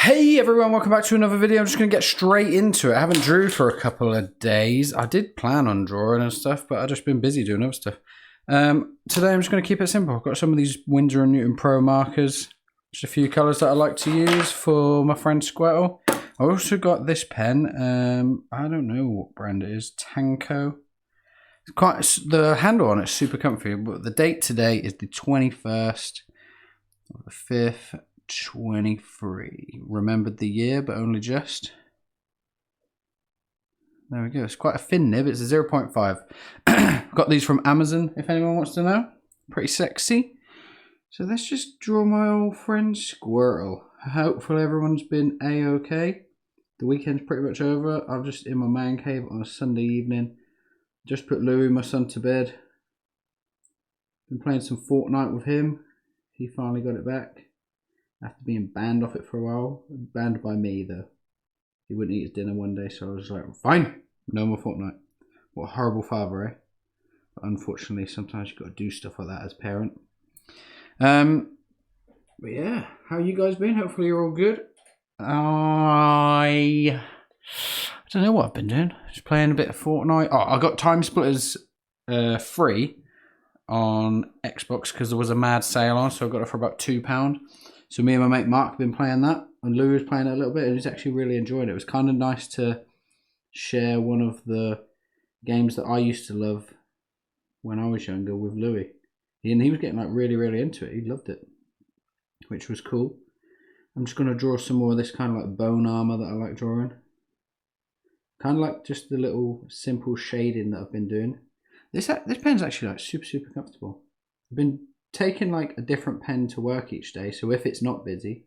Hey everyone, welcome back to another video. I'm just going to get straight into it. I haven't drew for a couple of days. I did plan on drawing and stuff, but I've just been busy doing other stuff. Today I'm just going to keep it simple. I've got some of these Winsor & Newton Pro markers. Just a few colours that I like to use for my friend Squirtle. I also got this pen. I don't know what brand it is. Tanko. The handle on it's super comfy, but the date today is the 21st of the 5th. 23. Remembered the year, but only just. There we go. It's quite a thin nib. It's a 0.5. Got these from Amazon, if anyone wants to know. Pretty sexy. So let's just draw my old friend Squirtle. Hopefully everyone's been a-okay. The weekend's pretty much over. I'm just in my man cave on a Sunday evening. Just put Louis, my son, to bed. Been playing some Fortnite with him. He finally got it back. After being banned off it for a while. Banned by me though. He wouldn't eat his dinner one day, so I was like, fine, no more Fortnite. What a horrible father, eh? But unfortunately, sometimes you've got to do stuff like that as a parent. But yeah, how you guys been? Hopefully you're all good. I don't know what I've been doing. Just playing a bit of Fortnite. Oh, I got Time Splitters free on Xbox because there was a mad sale on, so I got it for about £2. So me and my mate Mark have been playing that, and Lou was playing it a little bit, and he's actually really enjoying it. It was kind of nice to share one of the games that I used to love when I was younger with Louis. And he was getting like really into it. He loved it, which was cool. I'm just going to draw some more of this kind of like bone armor that I like drawing. Kind of like just the little simple shading that I've been doing. This pen's actually like super comfortable. I've been taking like a different pen to work each day, so if it's not busy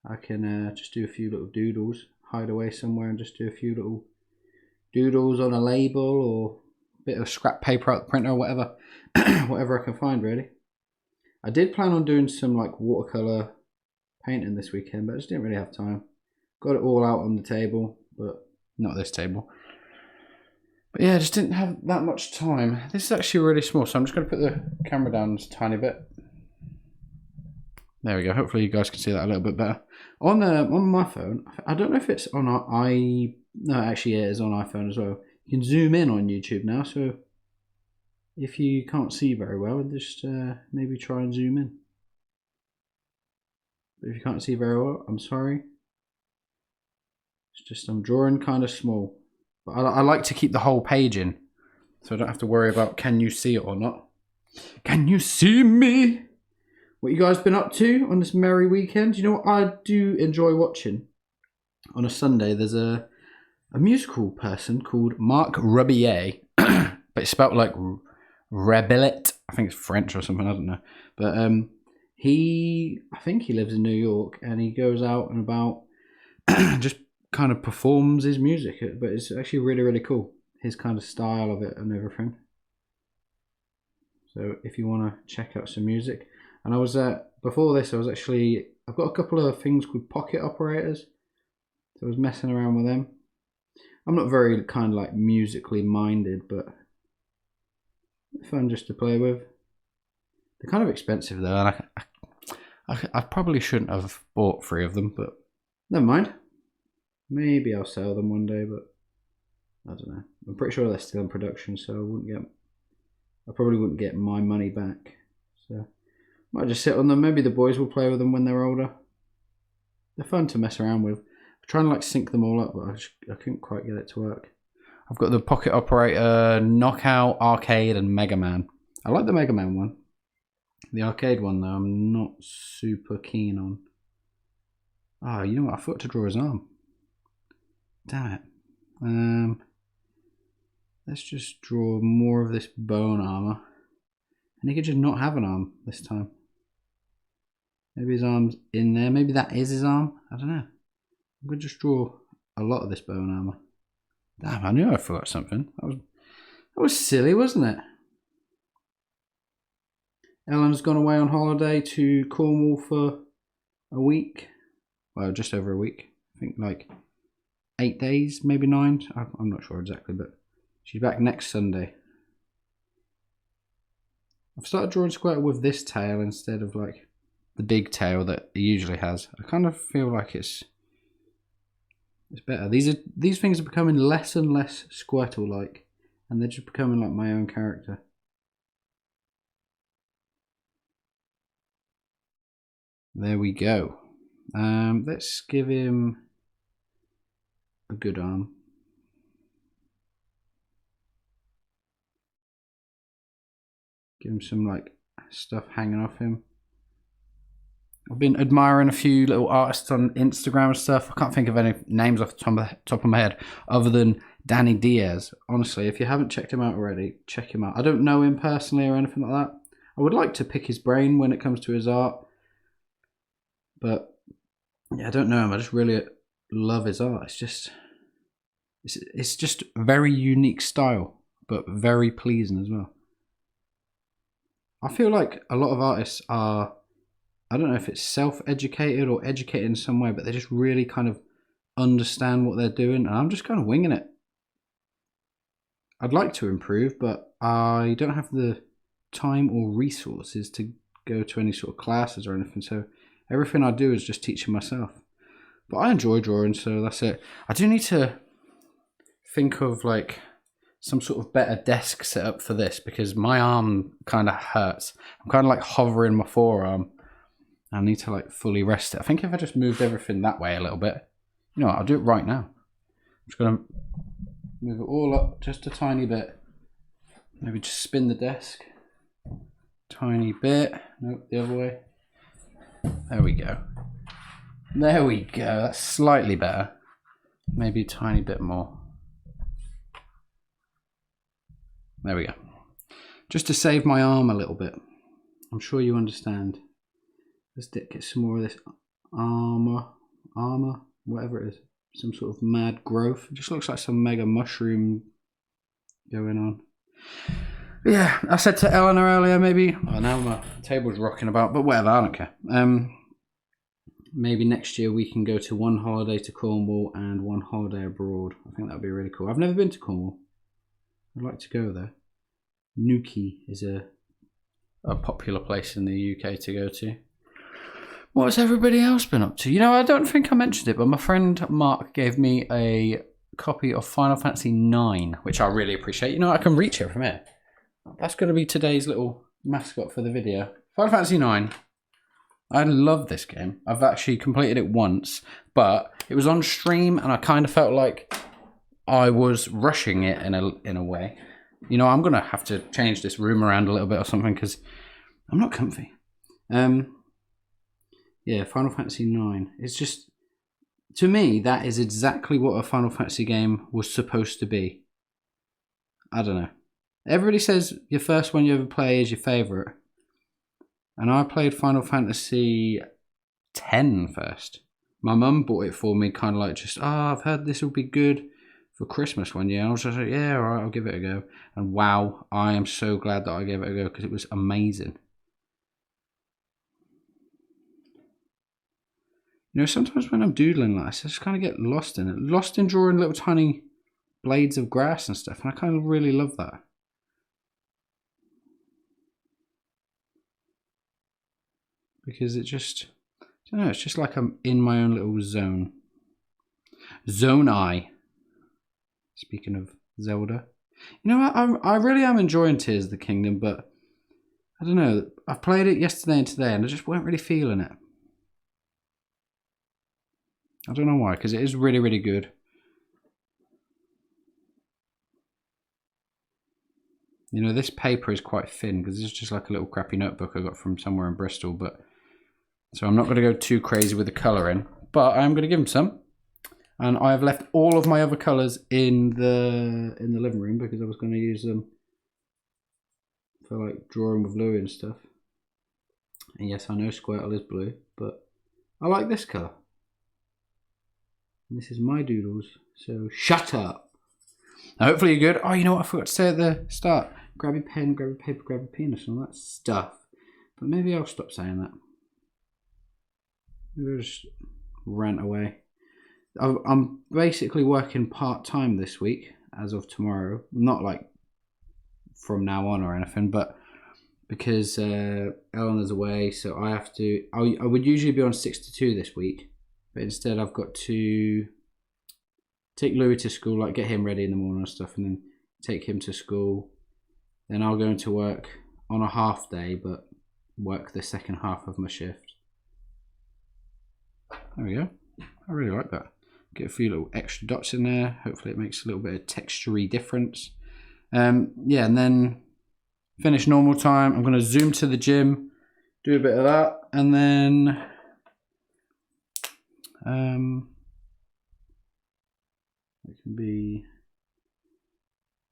I can just do a few little doodles, hide away somewhere and just do a few little doodles on a label or a bit of scrap paper out the printer or whatever. Whatever I can find really. I did plan on doing some like watercolor painting this weekend, but I just didn't really have time. Got it all out on the table, but not this table. But yeah, I just didn't have that much time. This is actually really small, so I'm just going to put the camera down just a tiny bit. There we go. Hopefully you guys can see that a little bit better. On my phone, I don't know if it's on no, actually it is on iPhone as well. You can zoom in on YouTube now, so if you can't see very well, just maybe try and zoom in. But if you can't see very well, I'm sorry. It's just I'm drawing kind of small. But I like to keep the whole page in, so I don't have to worry about can you see it or not. Can you see me? What you guys been up to on this merry weekend? You know what I do enjoy watching? On a Sunday, there's a musical person called Marc Rebillet, but it's spelled like Rebillet. I think it's French or something, I don't know. But I think he lives in New York, and he goes out and about just kind of performs his music, but it's actually really cool, his kind of style of it and everything. So if you want to check out some music. And I was before this I've got a couple of things called pocket operators, so I was messing around with them. I'm not very kind of like musically minded, but fun just to play with. They're kind of expensive though, and I probably shouldn't have bought 3 of them, but never mind. Maybe I'll sell them one day, but I don't know. I'm pretty sure they're still in production, so I probably wouldn't get my money back. So might just sit on them. Maybe the boys will play with them when they're older. They're fun to mess around with. I'm trying to like sync them all up, but I couldn't quite get it to work. I've got the Pocket Operator, Knockout, Arcade, and Mega Man. I like the Mega Man one. The arcade one though, I'm not super keen on. Ah, you know what? I forgot to draw his arm. Damn it. Let's just draw more of this bone armor. And he could just not have an arm this time. Maybe his arm's in there. Maybe that is his arm. I don't know. I'm going to just draw a lot of this bone armor. Damn, I knew I forgot something. That was silly, wasn't it? Ellen's gone away on holiday to Cornwall for a week. Well, just over a week. I think like 8 days, maybe 9. I'm not sure exactly, but she's back next Sunday. I've started drawing Squirtle with this tail instead of like the big tail that he usually has. I kind of feel like it's It's better. These things are becoming less and less Squirtle-like, and they're just becoming like my own character. There we go. Let's give him a good arm. Give him some like stuff hanging off him. I've been admiring a few little artists on Instagram and stuff. I can't think of any names off the top of my head other than Danny Diaz. Honestly, if you haven't checked him out already, check him out. I don't know him personally or anything like that. I would like to pick his brain when it comes to his art. But yeah, I don't know him. I just really love his art. It's just very unique style, but very pleasing as well. I feel like a lot of artists are, I don't know if it's self-educated or educated in some way, but they just really kind of understand what they're doing, and I'm just kind of winging it. I'd like to improve, but I don't have the time or resources to go to any sort of classes or anything, so everything I do is just teaching myself. But I enjoy drawing, so that's it. I do need to think of like some sort of better desk setup for this, because my arm kind of hurts. I'm kind of like hovering my forearm. I need to like fully rest it. I think if I just moved everything that way a little bit, you know what, I'll do it right now. I'm just gonna move it all up just a tiny bit. Maybe just spin the desk. Tiny bit. Nope, the other way. There we go. There we go. That's slightly better. Maybe a tiny bit more. There we go. Just to save my arm a little bit. I'm sure you understand. Let's get some more of this armor, whatever it is. Some sort of mad growth. It just looks like some mega mushroom going on. Yeah, I said to Eleanor earlier, maybe. Oh, now my table's rocking about, but whatever, I don't care. Maybe next year we can go to one holiday to Cornwall and one holiday abroad. I think that would be really cool. I've never been to Cornwall. I'd like to go there. Newquay is a popular place in the UK to go to. What's everybody else been up to? You know, I don't think I mentioned it, but my friend Mark gave me a copy of Final Fantasy IX, which I really appreciate. You know, I can reach it from here. That's going to be today's little mascot for the video. Final Fantasy IX. I love this game. I've actually completed it once, but it was on stream and I kind of felt like I was rushing it in a way. You know, I'm going to have to change this room around a little bit or something because I'm not comfy. Yeah, Final Fantasy IX. It's just, to me, that is exactly what a Final Fantasy game was supposed to be. I don't know. Everybody says your first one you ever play is your favourite. And I played Final Fantasy X first. My mum bought it for me, kind of like just, I've heard this will be good for Christmas one year. And I was just like, yeah, all right, I'll give it a go. And wow, I am so glad that I gave it a go because it was amazing. You know, sometimes when I'm doodling like this, I just kind of get lost in it. Lost in drawing little tiny blades of grass and stuff. And I kind of really love that. Because it just, I don't know, it's just like I'm in my own little zone. Zonai. Speaking of Zelda. You know, I really am enjoying Tears of the Kingdom, but I don't know. I've played it yesterday and today and I just weren't really feeling it. I don't know why, because it is really, really good. You know, this paper is quite thin because this is just like a little crappy notebook I got from somewhere in Bristol, but so I'm not going to go too crazy with the colouring, but I am going to give them some. And I have left all of my other colours in the living room because I was going to use them for like drawing with Louis and stuff. And yes, I know Squirtle is blue, but I like this colour. And this is my doodles, so shut up. Now, hopefully you're good. Oh, you know what I forgot to say at the start? Grab your pen, grab your paper, grab your penis and all that stuff. But maybe I'll stop saying that. Maybe I'll just rant away. I'm basically working part-time this week, as of tomorrow. Not like from now on or anything, but because Eleanor's away, so I have to... I would usually be on 6 to 2 this week, but instead I've got to take Louis to school, like get him ready in the morning and stuff, and then take him to school. Then I'll go into work on a half day, but work the second half of my shift. There we go. I really like that. Get a few little extra dots in there. Hopefully it makes a little bit of texture-y difference. Yeah, and then finish normal time. I'm going to zoom to the gym, do a bit of that, and then it can be,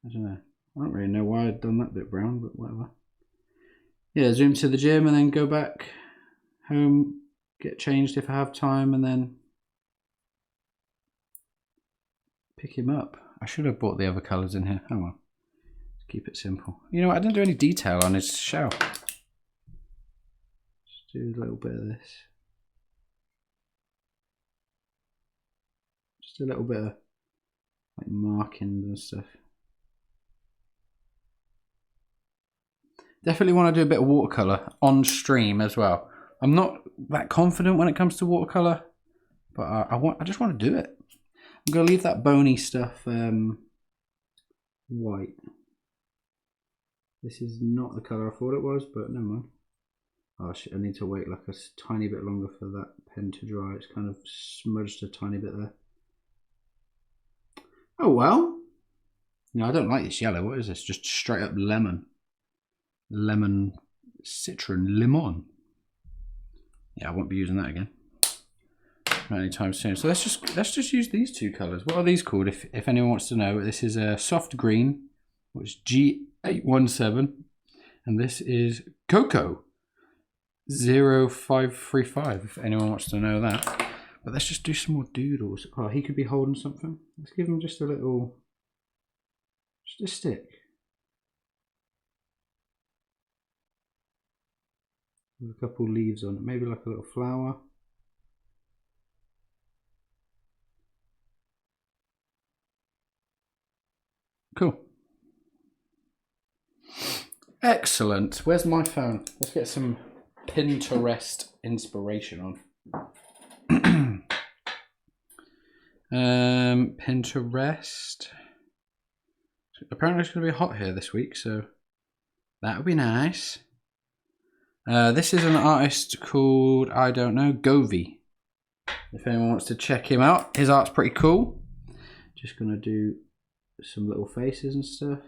I don't know. I don't really know why I'd done that bit brown, but whatever. Yeah, zoom to the gym and then go back home, get changed if I have time, and then pick him up. I should have brought the other colours in here. Oh well. Let's keep it simple. You know what? I didn't do any detail on his shower. Just do a little bit of this. Just a little bit of like markings and stuff. Definitely want to do a bit of watercolour on stream as well. I'm not that confident when it comes to watercolour, but I just want to do it. I'm going to leave that bony stuff white. This is not the colour I thought it was, but never mind. Oh shit, I need to wait like a tiny bit longer for that pen to dry. It's kind of smudged a tiny bit there. Oh well. No, I don't like this yellow. What is this? Just straight up lemon. Lemon, citron, limon. Yeah, I won't be using that again. Not anytime soon. So let's just use these two colours. What are these called? If anyone wants to know, this is a soft green, which is G817, and this is Cocoa 0535. If anyone wants to know that. But let's just do some more doodles. Oh, he could be holding something. Let's give him just a little, just a stick. With a couple leaves on it, maybe like a little flower. Cool. Excellent. Where's my phone? Let's get some Pinterest inspiration on. Pinterest. Apparently it's going to be hot here this week, so that would be nice. This is an artist called, I don't know, Govey. If anyone wants to check him out, his art's pretty cool. Just going to do some little faces and stuff.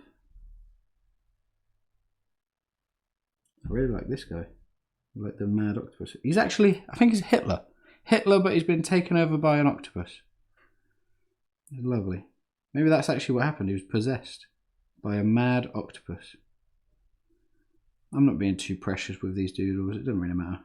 I really like this guy. I like the mad octopus. He's actually, I think he's Hitler. Hitler, but he's been taken over by an octopus. It's lovely. Maybe that's actually what happened. He was possessed by a mad octopus. I'm not being too precious with these doodles. It doesn't really matter.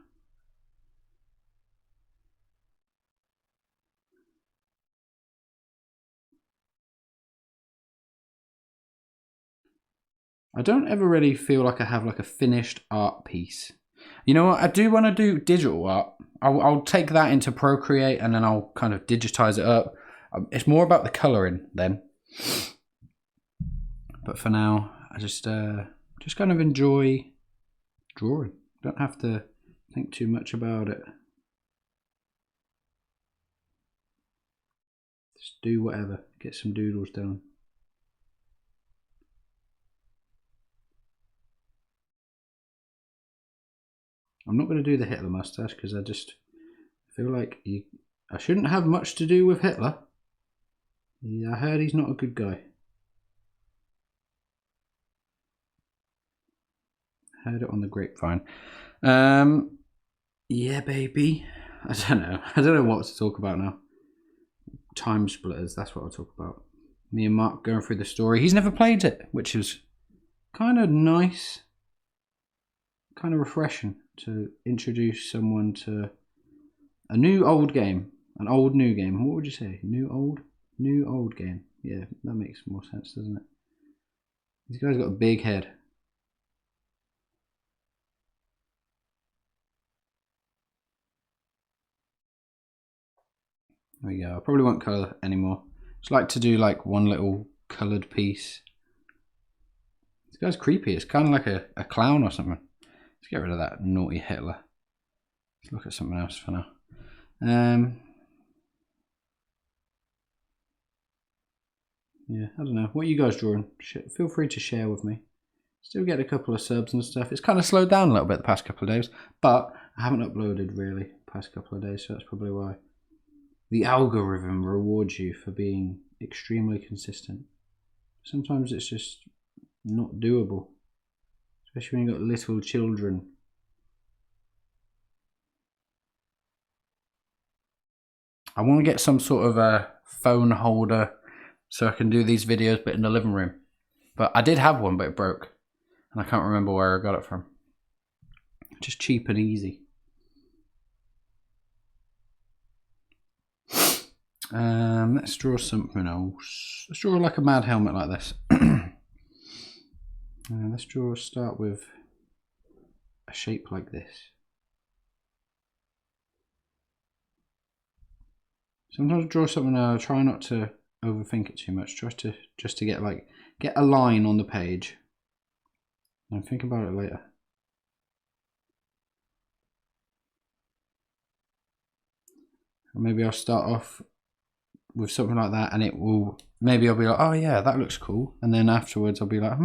I don't ever really feel like I have like a finished art piece. You know what? I do want to do digital art. I'll take that into Procreate and then I'll kind of digitize it up. It's more about the colouring then. But for now, I just kind of enjoy drawing. Don't have to think too much about it. Just do whatever. Get some doodles done. I'm not going to do the Hitler mustache because I just feel like I shouldn't have much to do with Hitler. I heard he's not a good guy. Heard it on the grapevine. Yeah, baby. I don't know. I don't know what to talk about now. Time Splitters, that's what I'll talk about. Me and Mark going through the story. He's never played it, which is kind of nice. Kind of refreshing to introduce someone to a new old game. An old new game. What would you say? New old game. Yeah, that makes more sense, doesn't it? This guy's got a big head. There we go. I probably won't colour anymore. Just like to do like one little coloured piece. This guy's creepy. It's kind of like a clown or something. Let's get rid of that naughty Hitler. Let's look at something else for now. Yeah, I don't know. What are you guys drawing? Feel free to share with me. Still get a couple of subs and stuff. It's kind of slowed down a little bit the past couple of days, but I haven't uploaded really the past couple of days, so that's probably why. The algorithm rewards you for being extremely consistent. Sometimes it's just not doable, especially when you've got little children. I want to get some sort of a phone holder so I can do these videos but in the living room. But I did have one, but it broke. And I can't remember where I got it from. Just cheap and easy. Let's draw something else. Let's draw like a mad helmet like this. Let's start with a shape like this. Sometimes I draw something and I try not to overthink it too much, just to get a line on the page and think about it later. Or maybe I'll start off with something like that and maybe I'll be like, oh yeah, that looks cool, and then afterwards I'll be like,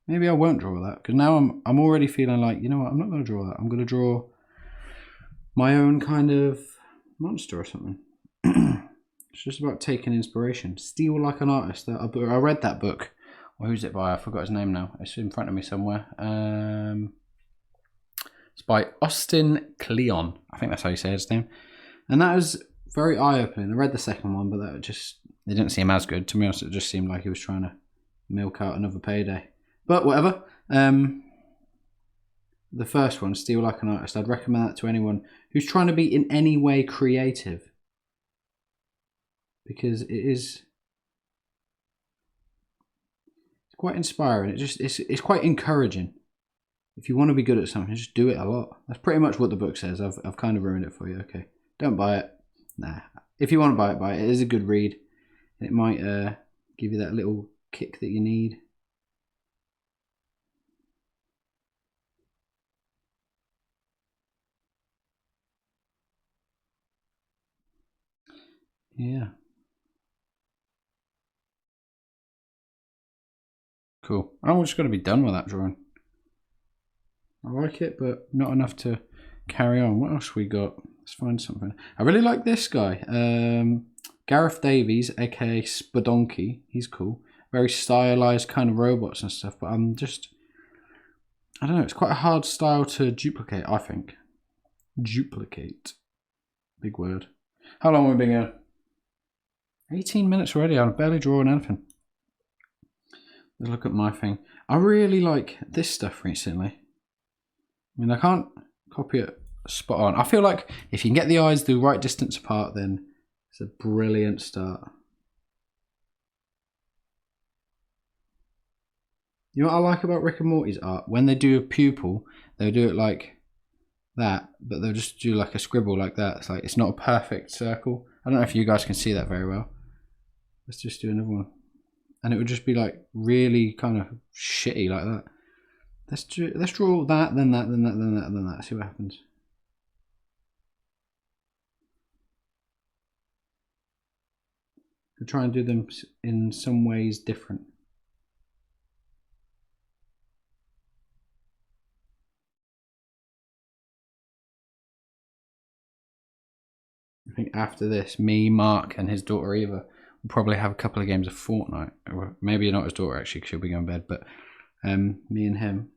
maybe I won't draw that, because now I'm already feeling like, you know what, I'm not going to draw that. I'm going to draw my own kind of monster or something. It's just about taking inspiration. Steal Like an Artist. I read that book. Well, who's it by? I forgot his name now. It's in front of me somewhere. It's by Austin Kleon. I think that's how you say his name. And that was very eye-opening. I read the second one, but it didn't seem as good. To be honest, it just seemed like he was trying to milk out another payday. But whatever. The first one, Steal Like an Artist, I'd recommend that to anyone who's trying to be in any way creative. Because it's quite inspiring. It's quite encouraging. If you want to be good at something, just do it a lot. That's pretty much what the book says. I've kind of ruined it for you. Okay, don't buy it. Nah. If you want to buy it, buy it. It is a good read. It might give you that little kick that you need. Yeah. Cool. I'm just going to be done with that drawing. I like it, but not enough to carry on. What else we got? Let's find something. I really like this guy. Gareth Davies, aka Spodonki. He's cool. Very stylized kind of robots and stuff, but I don't know, it's quite a hard style to duplicate, I think. Duplicate. Big word. How long have we been here? 18 minutes already. I'm barely drawing anything. Let's look at my thing. I really like this stuff recently. I mean, I can't copy it spot on. I feel like if you can get the eyes the right distance apart, then it's a brilliant start. You know what I like about Rick and Morty's art? When they do a pupil, they'll do it like that, but they'll just do like a scribble like that. It's like, it's not a perfect circle. I don't know if you guys can see that very well. Let's just do another one. And it would just be like really kind of shitty like that. Let's draw that, then that, then that, then that, then that. See what happens. We'll try and do them in some ways different. I think after this, me, Mark, and his daughter Eva will probably have a couple of games of Fortnite. Or maybe not his daughter actually, because she'll be going to bed, but me and him.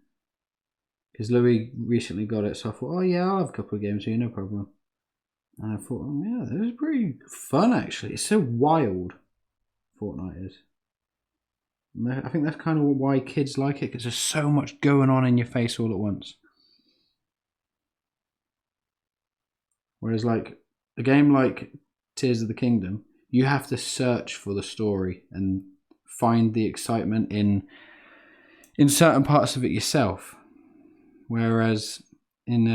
Because Louis recently got it, so I thought, oh yeah, I'll have a couple of games here, no problem. And I thought, oh yeah, this is pretty fun actually. It's so wild, Fortnite is. And I think that's kind of why kids like it, because there's so much going on in your face all at once. Whereas like a game like Tears of the Kingdom, you have to search for the story and find the excitement in certain parts of it yourself. Whereas in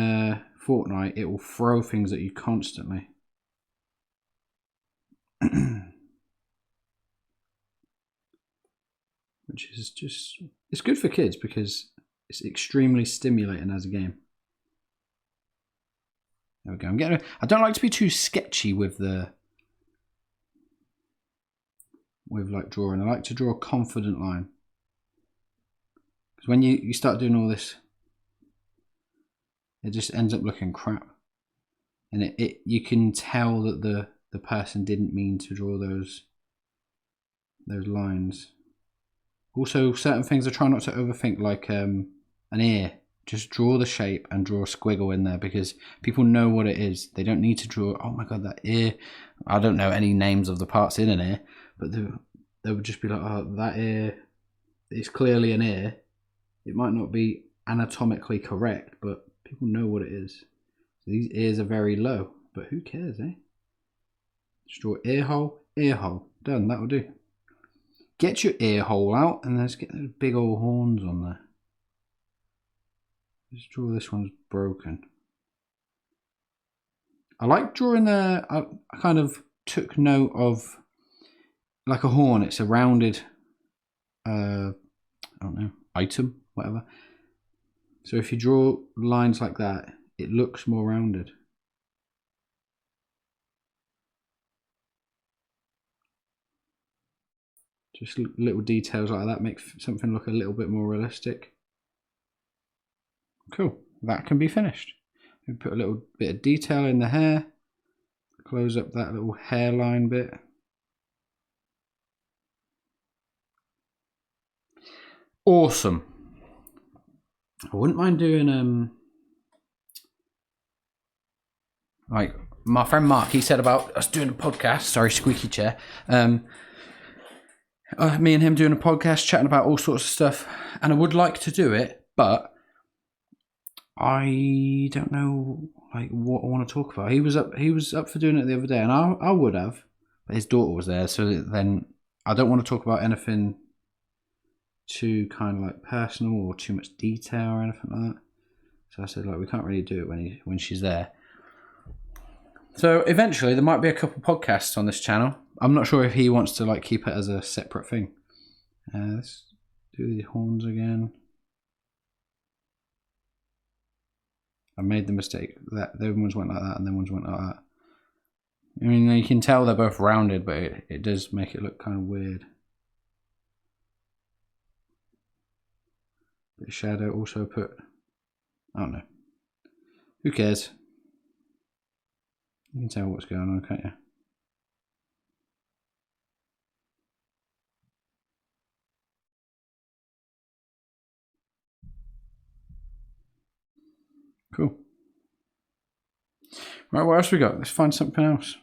Fortnite, it will throw things at you constantly. Which is just, it's good for kids because it's extremely stimulating as a game. There we go. I don't like to be too sketchy with the with like drawing. I like to draw a confident line. Because when you start doing all this, it just ends up looking crap. And you can tell that the person didn't mean to draw those lines. Also, certain things I try not to overthink, like an ear. Just draw the shape and draw a squiggle in there, because people know what it is. They don't need to draw, oh my god, that ear. I don't know any names of the parts in an ear, but they would just be like, oh, that ear is clearly an ear. It might not be anatomically correct, but people know what it is. So these ears are very low, but who cares, eh? Just draw ear hole, done, that'll do. Get your ear hole out and let's get those big old horns on there. Let's draw this one's broken. I like drawing I kind of took note of like a horn. It's a rounded, I don't know, item, whatever. So if you draw lines like that, it looks more rounded. Just little details like that make something look a little bit more realistic. Cool, that can be finished. We put a little bit of detail in the hair, close up that little hairline bit. Awesome. I wouldn't mind doing like my friend Mark, he said about us doing a podcast. Sorry, squeaky chair. Me and him doing a podcast, chatting about all sorts of stuff, and I would like to do it, but I don't know like what I want to talk about. He was up for doing it the other day, and I would have, but his daughter was there, so then I don't want to talk about anything too kind of like personal or too much detail or anything like that. So I said, like, we can't really do it when she's there. So eventually there might be a couple podcasts on this channel. I'm not sure if he wants to like keep it as a separate thing. Let's do the horns again. I made the mistake that the ones went like that and then ones went like that. I mean, you can tell they're both rounded, but it does make it look kind of weird. Bit of shadow also put, I don't know. Who cares? You can tell what's going on, can't you? Cool. Right, what else we got? Let's find something else.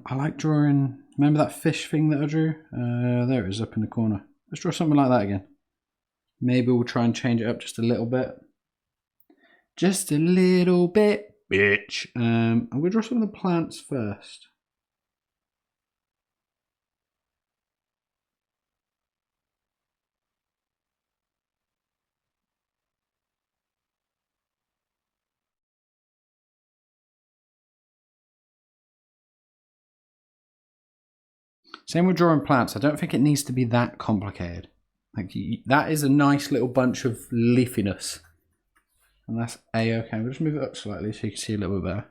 I like drawing. Remember that fish thing that I drew? There it is up in the corner. Let's draw something like that again. Maybe we'll try and change it up just a little bit. Just a little bit, bitch. I'm going to draw some of the plants first. Same with drawing plants. I don't think it needs to be that complicated. Like that is a nice little bunch of leafiness. And that's A-okay. We'll just move it up slightly so you can see a little bit better.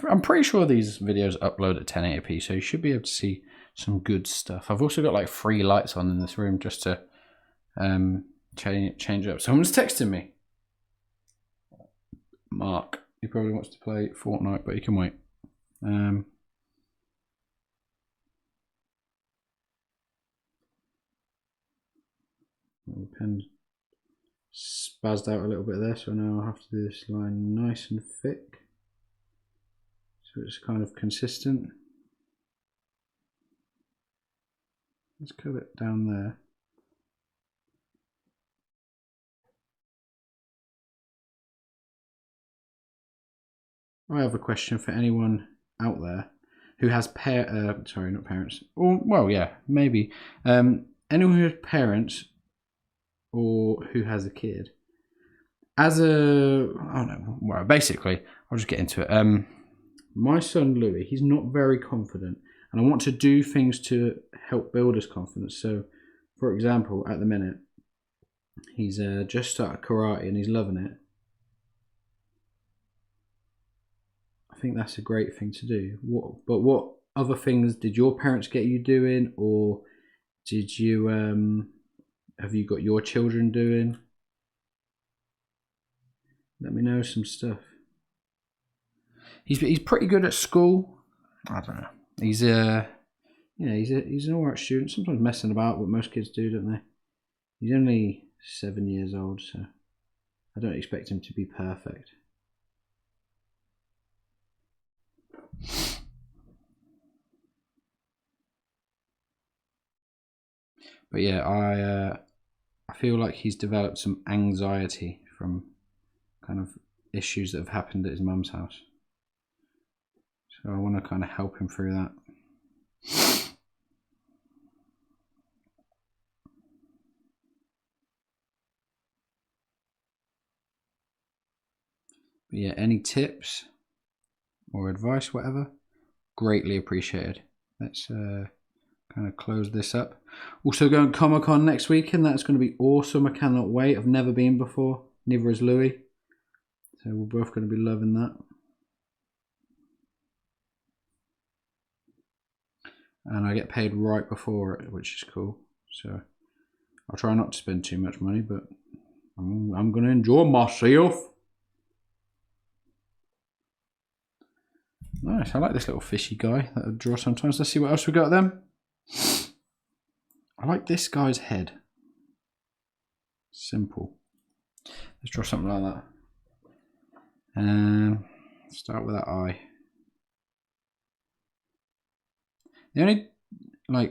I'm pretty sure these videos upload at 1080p, so you should be able to see some good stuff. I've also got like 3 lights on in this room just to change it up. Someone's texting me. Mark. He probably wants to play Fortnite, but he can wait. Pen spazzed out a little bit there, so now I'll have to do this line nice and thick, so it's kind of consistent. Let's curve it down there. I have a question for anyone out there who has sorry, not parents. Or well, yeah, maybe anyone who has parents or who has a kid. As a, I don't know. Well, basically, I'll just get into it. My son Louis, he's not very confident, and I want to do things to help build his confidence. So, for example, at the minute, he's just started karate and he's loving it. think that's a great thing to do. What other things did your parents get you doing, or did you have you got your children doing? Let me know some stuff. He's pretty good at school. I don't know. He's he's an alright student. Sometimes messing about, what most kids do, don't they? He's only 7 years old, so I don't expect him to be perfect. But yeah, I feel like he's developed some anxiety from kind of issues that have happened at his mum's house. So I want to kind of help him through that. But yeah, any tips or advice, whatever, greatly appreciated. Let's kind of close this up. Also going Comic-Con next weekend. That's going to be awesome. I cannot wait. I've never been before. Neither has Louis. So we're both going to be loving that. And I get paid right before it, which is cool. So I'll try not to spend too much money, but I'm going to enjoy myself. Nice. I like this little fishy guy that I draw sometimes. Let's see what else we got then. I like this guy's head. Simple. Let's draw something like that. Start with that eye. The only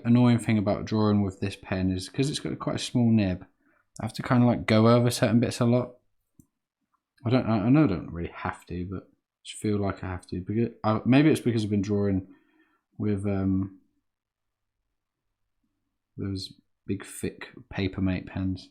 annoying thing about drawing with this pen is because it's got quite a small nib, I have to kind of go over certain bits a lot. I know I don't really have to, but I just feel like I have to, because maybe it's because I've been drawing with those big thick Papermate pens.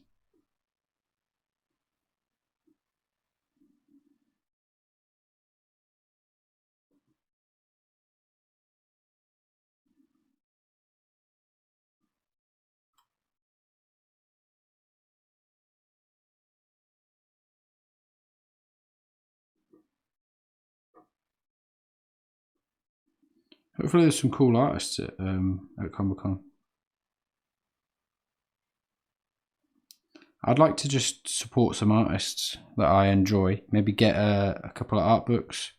Hopefully there's some cool artists at Comic-Con. I'd like to just support some artists that I enjoy. Maybe get a couple of art books.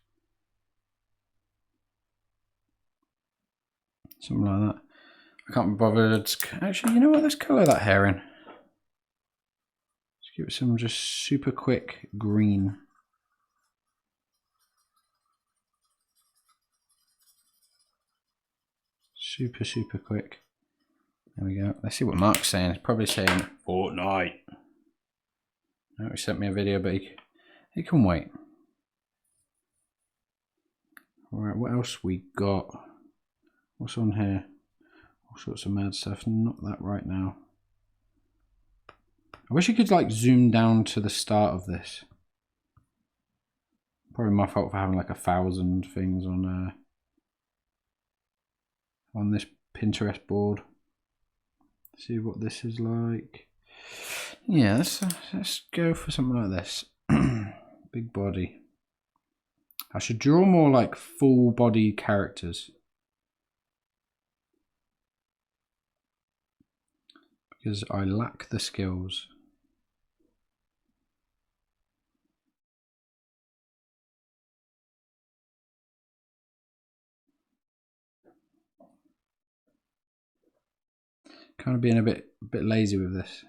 Something like that. I can't be bothered. Actually, you know what? Let's colour that hair in. Let's give it some just super quick green. Super quick. There we go. Let's see what Mark's saying. He's probably saying Fortnite. No, he sent me a video, but he can wait. Alright, what else we got? What's on here? All sorts of mad stuff. Not that right now. I wish you could zoom down to the start of this. Probably my fault for having 1,000 things on this Pinterest board. See what this is like. Yeah, let's go for something like this. Big body. I should draw more full body characters, because I lack the skills. Kind of being a bit lazy with this.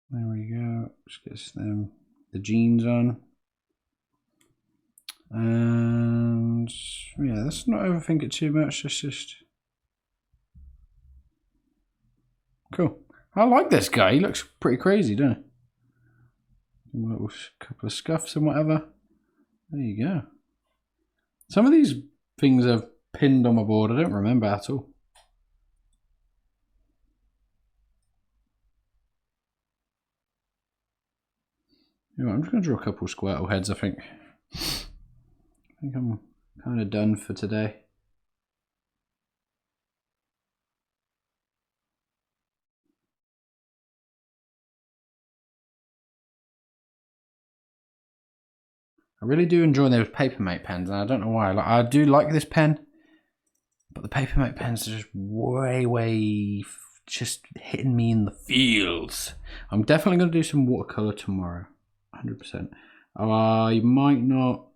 There we go. Just get the jeans on. And yeah, let's not overthink it too much. Let's just cool. I like this guy. He looks pretty crazy, doesn't he? A little couple of scuffs and whatever. There you go. Some of these things are pinned on my board. I don't remember at all. Anyway, I'm just going to draw a couple Squirtle heads, I think. I'm kind of done for today. I really do enjoy those Papermate pens, and I don't know why. Like, I do like this pen, but the Papermate pens are just way just hitting me in the feels. I'm definitely going to do some watercolor tomorrow, 100%. I might not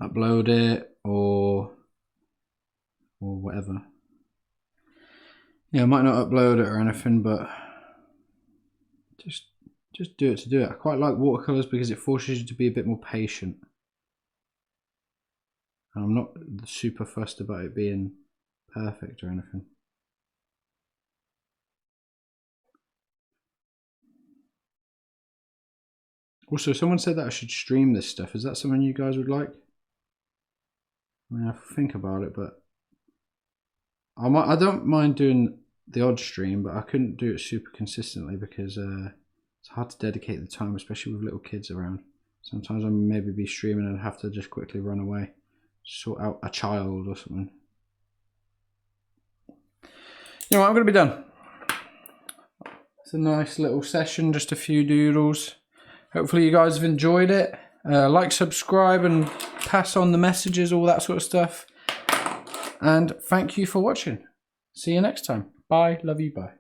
upload it or whatever. Yeah, I might not upload it or anything, but just do it to do it. I quite like watercolors because it forces you to be a bit more patient. And I'm not super fussed about it being perfect or anything. Also, someone said that I should stream this stuff. Is that something you guys would like? I mean, I have to think about it, but I don't mind doing the odd stream, but I couldn't do it super consistently because it's hard to dedicate the time, especially with little kids around. Sometimes I maybe be streaming and have to just quickly run away, sort out a child or something. You know what, I'm going to be done. It's a nice little session, just a few doodles. Hopefully you guys have enjoyed it. Like, subscribe, and pass on the messages, all that sort of stuff. And thank you for watching. See you next time. Bye. Love you. Bye.